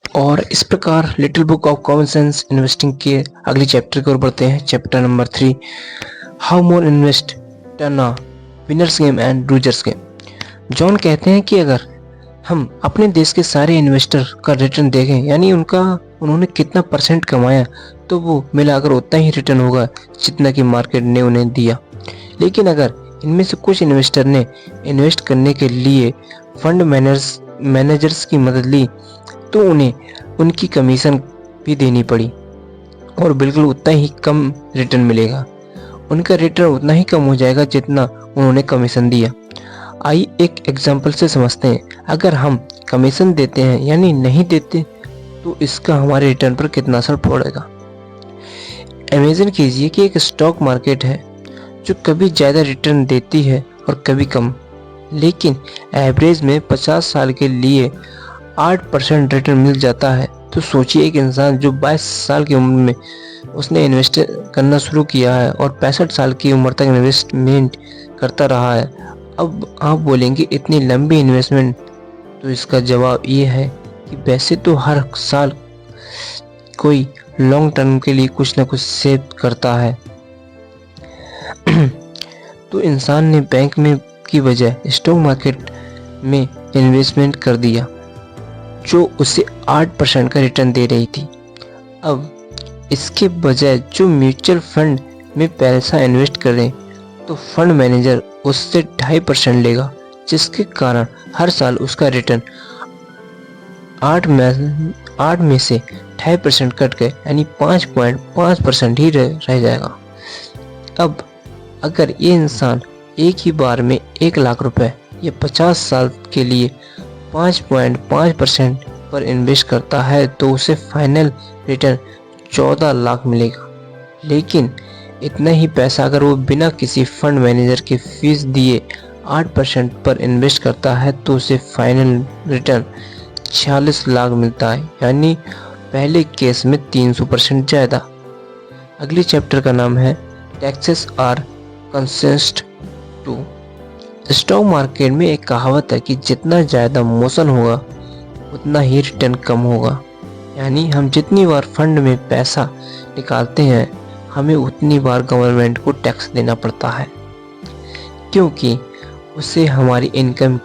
और इस प्रकार little book of common sense investing के अगले चैप्टर की ओर बढ़ते हैं। Chapter number 3, how more invest turn a winners game and losers game. John कहते हैं कि अगर हम अपने देश के सारे इन्वेस्टर का रिटर्न देखें, यानी उन्होंने कितना परसेंट कमाया, तो वो मिलाकर उतना ही रिटर्न होगा जितना कि मार्केट ने उन्हें दिया। लेकिन अगर इनमें से कुछ इन्वेस्टर ने इन्वेस्ट करने के लिए फंड मैनेजर्स की मदद ली, तो उन्हें उनकी कमीशन भी देनी पड़ी और बिल्कुल उतना ही कम रिटर्न मिलेगा। उनका रिटर्न उतना ही कम हो जाएगा जितना उन्होंने कमीशन दिया। आइए एक एग्जांपल से समझते हैं। अगर हम कमीशन देते हैं यानी नहीं देते, तो इसका हमारे रिटर्न पर कितना असर पड़ेगा। इमेजिन कीजिए कि एक स्टॉक मार्केट है जो कभी ज़्यादा रिटर्न देती है और कभी कम, लेकिन एवरेज में 50 साल के लिए 8% रिटर्न मिल जाता है। तो सोचिए, एक इंसान जो 22 साल की उम्र में उसने इन्वेस्ट करना शुरू किया है और 65 साल की उम्र तक इन्वेस्टमेंट करता रहा है। अब आप बोलेंगे इतनी लंबी इन्वेस्टमेंट, तो इसका जवाब ये है कि वैसे तो हर साल कोई लॉन्ग टर्म के लिए कुछ ना कुछ सेव करता है। तो इंसान ने बैंक में की बजाय स्टॉक मार्केट में इन्वेस्टमेंट कर दिया जो उसे 8% का रिटर्न दे रही थी। अब इसके बजाय जो म्यूचुअल फंड में पैसा इन्वेस्ट करें, तो फंड मैनेजर उससे 2.5% लेगा, जिसके कारण हर साल उसका रिटर्न 8 में से 2.5% कट गए, यानी 5.5% ही रह जाएगा। अब अगर ये इंसान एक ही बार में 1 लाख रुपए या 50 साल के लिए 5.5% पर इन्वेस्ट करता है, तो उसे फाइनल रिटर्न 14 लाख मिलेगा। लेकिन इतना ही पैसा अगर वो बिना किसी फंड मैनेजर की फीस दिए 8% पर इन्वेस्ट करता है, तो उसे फाइनल रिटर्न 46 लाख मिलता है, यानी पहले केस में 300% ज़्यादा। अगले चैप्टर का नाम है taxes are consist to. Stock market में एक कहावत है कि जितना ज़्यादा मोशन होगा उतना ही रिटर्न कम होगा, यानी हम जितनी बार फंड में पैसा निकालते हैं, हमें उतनी बार गवर्नमेंट को टैक्स देना पड़ता है, क्योंकि उसे हमारी इनकम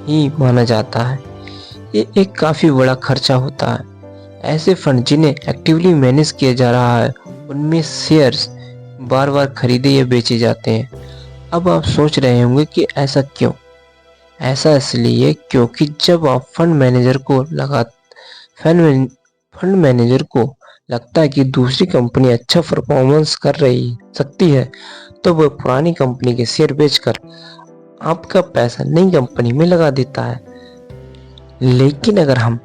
ही माना जाता है। ये एक काफ़ी बड़ा खर्चा होता है। ऐसे फंड जिन्हें एक्टिवली मैनेज किया जा रहा है, उनमें शेयर्स बार बार खरीदे या बेचे जाते हैं। अब आप सोच रहे होंगे कि ऐसा क्यों? ऐसा इसलिए क्योंकि जब आप फंड मैनेजर को लगता है कि दूसरी कंपनी अच्छा परफॉर्मेंस कर रही सकती है, तो वह पुरानी कंपनी के शेयर बेचकर आपका पैसा नई कंपनी में लगा देता है। लेकिन अगर हम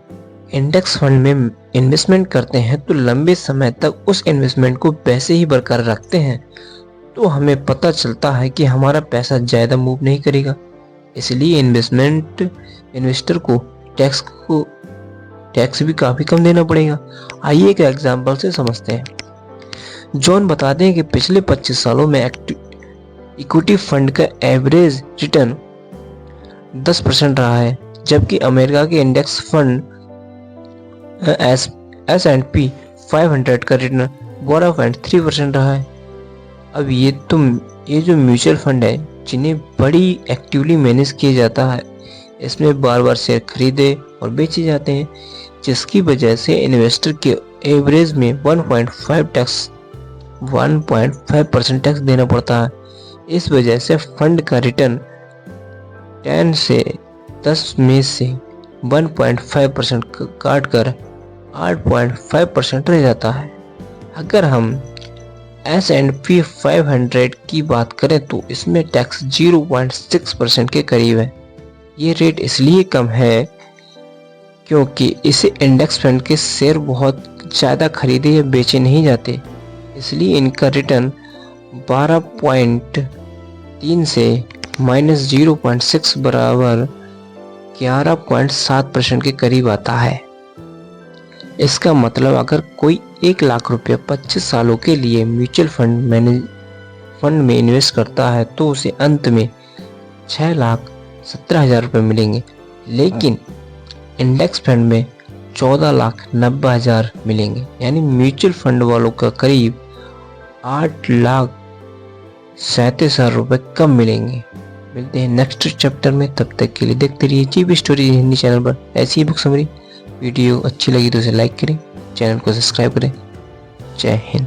इंडेक्स फंड में इन्वेस्टमेंट करते हैं, तो लंबे समय तक उस इन्वेस्टमेंट को वैसे ही बरकरार रखते हैं, तो हमें पता चलता है कि हमारा पैसा ज़्यादा मूव नहीं करेगा। इसलिए इन्वेस्टर को टैक्स भी काफ़ी कम देना पड़ेगा। आइए एक एग्जांपल से समझते हैं। जॉन बताते हैं कि पिछले 25 सालों में इक्विटी फंड का एवरेज रिटर्न 10% रहा है, जबकि अमेरिका के इंडेक्स फंड S&P 500 का रिटर्न 12.3% रहा है। अब ये जो म्यूचुअल फंड है, जिन्हें बड़ी एक्टिवली मैनेज किया जाता है, इसमें बार बार शेयर खरीदे और बेचे जाते हैं, जिसकी वजह से इन्वेस्टर के एवरेज में 1.5% टैक्स देना पड़ता है। इस वजह से फंड का रिटर्न 10 में से 1.5% काट कर 8.5% रह जाता है। अगर हम S&P 500 की बात करें, तो इसमें टैक्स 0.6% के करीब है। ये रेट इसलिए कम है क्योंकि इसे इंडेक्स फंड के शेयर बहुत ज़्यादा खरीदे या बेचे नहीं जाते, इसलिए इनका रिटर्न 12.3 से -0.6 बराबर 11.7% के करीब आता है। इसका मतलब अगर कोई 1 लाख रुपये 25 सालों के लिए म्यूचुअल फंड में इन्वेस्ट करता है, तो उसे अंत में 6,17,000 रुपये मिलेंगे। लेकिन इंडेक्स फंड में 14,90,000 मिलेंगे, यानी म्यूचुअल फंड वालों का करीब 8,37,000 रुपये कम मिलेंगे। मिलते हैं नेक्स्ट चैप्टर में, तब तक के लिए देखते रहिए जीबी स्टोरी हिंदी चैनल पर ऐसी ही बुक समरी। वीडियो अच्छी लगी तो इसे लाइक करें, चैनल को सब्सक्राइब करें। जय हिंद।